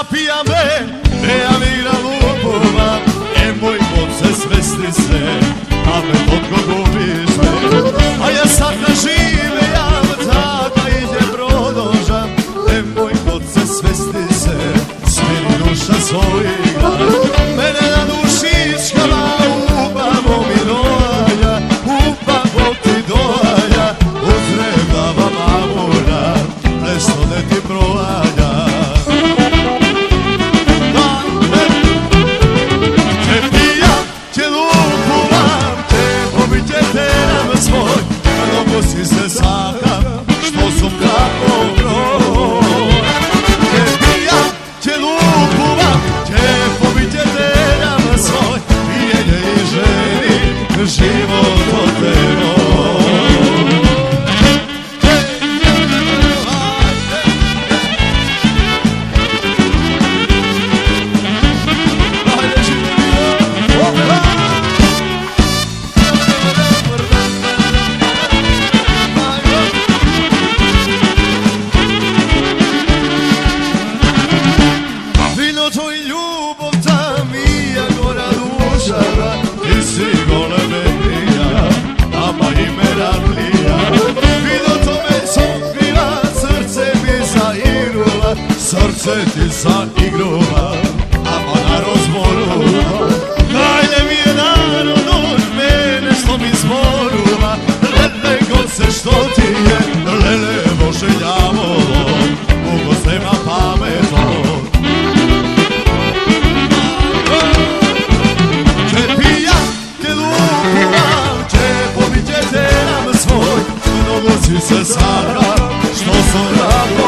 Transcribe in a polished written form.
napijam ne ja igram lupova, moj se svesti se, a me potko gubiš me. A ja sad na žive javca, da ide prodožam, moj se svesti se, smiri duša svojiga. Mene na duši škala, upamo mi doja, upamo ti doja, utrebava mamura, nešto ne ti provalja. Si se sakam, što sam kako broj. Te pijam, te lupuvam, te pobite teram svoj, pijenje i ženi, život od teboj. Srce ti zaigrova, ama na rozboru. Dajle mi je narodu, mene što mi zboruva. Lele god se što ti je, lele Bože ljavolo, mogo se na pametno. Če pijam, te lupuvam, če pobit će te nam svoj. Mnogo si se sakam, što sam rado.